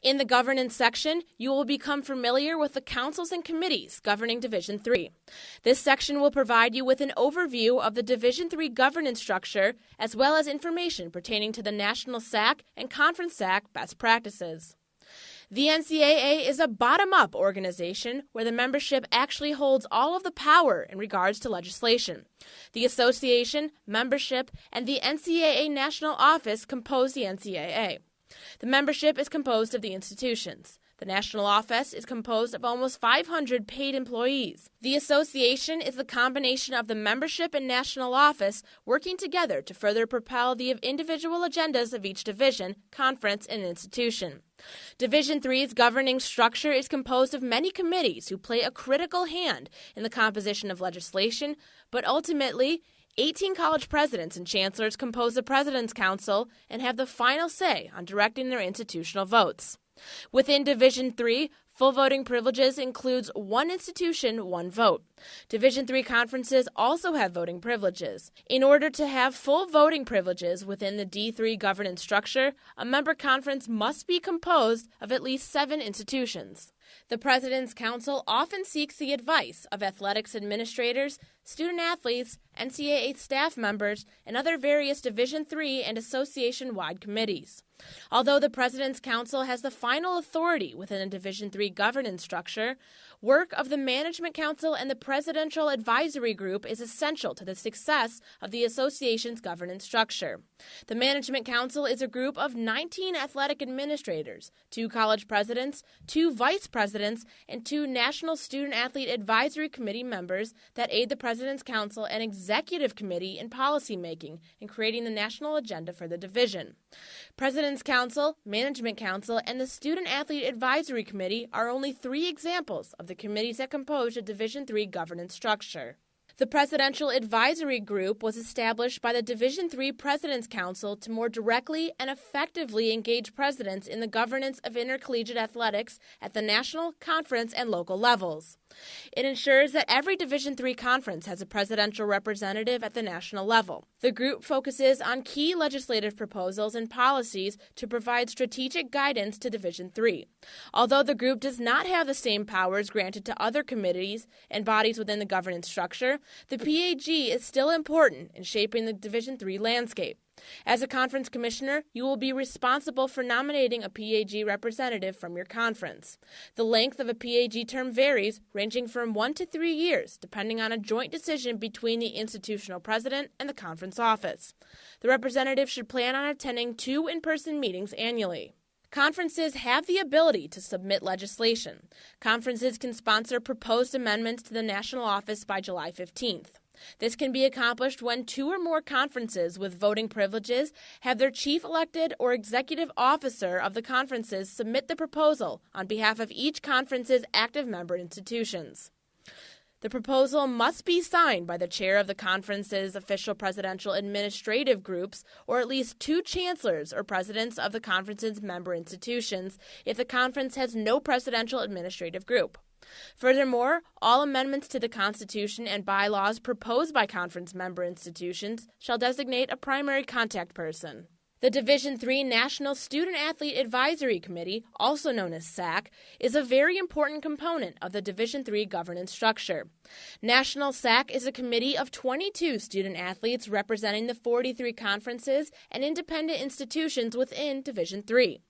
In the governance section, you will become familiar with the councils and committees governing Division III. This section will provide you with an overview of the Division III governance structure as well as information pertaining to the National SAC and Conference SAC best practices. The NCAA is a bottom-up organization where the membership actually holds all of the power in regards to legislation. The association, membership, and the NCAA national office compose the NCAA. The membership is composed of the institutions. The national office is composed of almost 500 paid employees. The association is the combination of the membership and national office working together to further propel the individual agendas of each division, conference, and institution. Division III's governing structure is composed of many committees who play a critical hand in the composition of legislation, but ultimately, 18 college presidents and chancellors compose the President's Council and have the final say on directing their institutional votes. Within Division III, full voting privileges includes one institution, one vote. Division III conferences also have voting privileges. In order to have full voting privileges within the D3 governance structure, a member conference must be composed of at least 7 institutions. The President's Council often seeks the advice of athletics administrators, student athletes, NCAA staff members, and other various Division III and association-wide committees. Although the President's Council has the final authority within a Division III governance structure, work of the Management Council and the Presidential Advisory Group is essential to the success of the association's governance structure. The Management Council is a group of 19 athletic administrators, 2 college presidents, 2 vice presidents, and 2 National Student-Athlete Advisory Committee members that aid the President's Council and Executive Committee in policymaking and creating the national agenda for the division. President's Council, Management Council, and the Student-Athlete Advisory Committee are only 3 examples of the committees that compose a Division III governance structure. The Presidential Advisory Group was established by the Division III President's Council to more directly and effectively engage presidents in the governance of intercollegiate athletics at the national, conference, and local levels. It ensures that every Division III conference has a presidential representative at the national level. The group focuses on key legislative proposals and policies to provide strategic guidance to Division III. Although the group does not have the same powers granted to other committees and bodies within the governance structure, the PAG is still important in shaping the Division III landscape. As a conference commissioner, you will be responsible for nominating a PAG representative from your conference. The length of a PAG term varies, ranging from 1 to 3 years, depending on a joint decision between the institutional president and the conference office. The representative should plan on attending 2 in-person meetings annually. Conferences have the ability to submit legislation. Conferences can sponsor proposed amendments to the national office by July 15th. This can be accomplished when 2 or more conferences with voting privileges have their chief elected or executive officer of the conferences submit the proposal on behalf of each conference's active member institutions. The proposal must be signed by the chair of the conference's official presidential administrative groups or at least 2 chancellors or presidents of the conference's member institutions if the conference has no presidential administrative group. Furthermore, all amendments to the Constitution and bylaws proposed by conference member institutions shall designate a primary contact person. The Division III National Student-Athlete Advisory Committee, also known as SAC, is a very important component of the Division III governance structure. National SAC is a committee of 22 student-athletes representing the 43 conferences and independent institutions within Division III.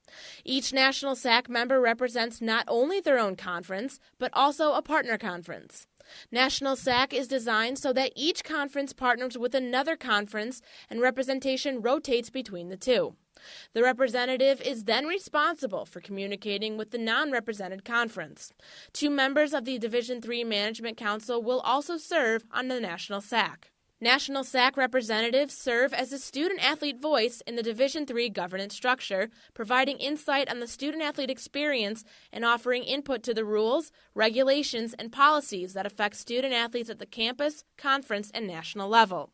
Each National SAC member represents not only their own conference, but also a partner conference. National SAC is designed so that each conference partners with another conference and representation rotates between the 2. The representative is then responsible for communicating with the non-represented conference. 2 members of the Division III Management Council will also serve on the National SAC. National SAC representatives serve as a student-athlete voice in the Division III governance structure, providing insight on the student-athlete experience and offering input to the rules, regulations, and policies that affect student-athletes at the campus, conference, and national level.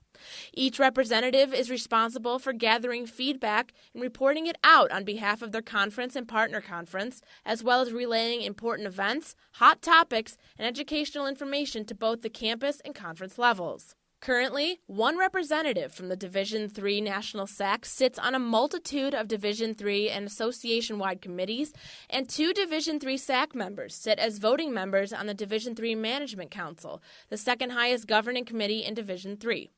Each representative is responsible for gathering feedback and reporting it out on behalf of their conference and partner conference, as well as relaying important events, hot topics, and educational information to both the campus and conference levels. Currently, one representative from the Division III National SAC sits on a multitude of Division III and association-wide committees, and 2 Division III SAC members sit as voting members on the Division III Management Council, the second highest governing committee in Division III.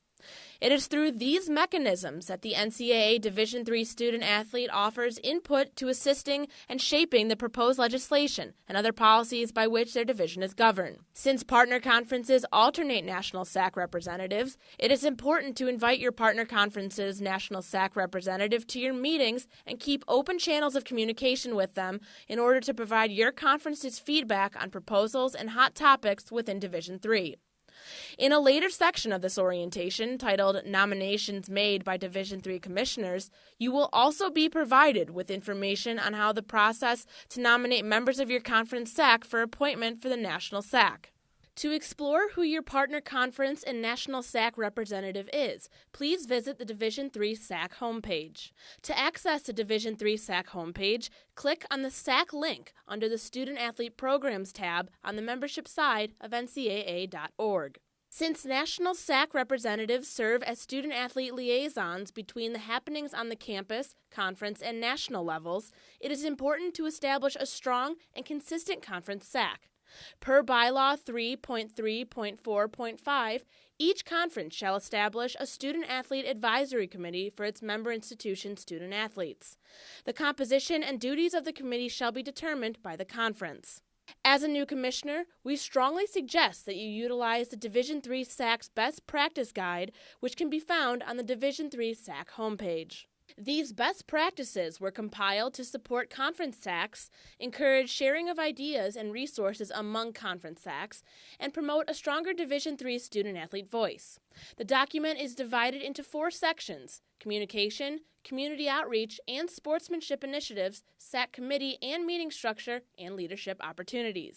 It is through these mechanisms that the NCAA Division III student-athlete offers input to assisting and shaping the proposed legislation and other policies by which their division is governed. Since partner conferences alternate national SAC representatives, it is important to invite your partner conference's national SAC representative to your meetings and keep open channels of communication with them in order to provide your conference's feedback on proposals and hot topics within Division III. In a later section of this orientation, titled Nominations Made by Division III Commissioners, you will also be provided with information on how the process to nominate members of your conference SAC for appointment for the National SAC. To explore who your partner conference and National SAC representative is, please visit the Division III SAC homepage. To access the Division III SAC homepage, click on the SAC link under the Student Athlete Programs tab on the membership side of ncaa.org. Since National SAC representatives serve as student-athlete liaisons between the happenings on the campus, conference, and national levels, it is important to establish a strong and consistent conference SAC. Per Bylaw 3.3.4.5, each conference shall establish a student-athlete advisory committee for its member institution student-athletes. The composition and duties of the committee shall be determined by the conference. As a new commissioner, we strongly suggest that you utilize the Division III SAC's Best Practice Guide, which can be found on the Division III SAC homepage. These best practices were compiled to support conference SACs, encourage sharing of ideas and resources among conference SACs, and promote a stronger Division III student-athlete voice. The document is divided into 4 sections: communication, community outreach, and sportsmanship initiatives, SAC committee and meeting structure, and leadership opportunities.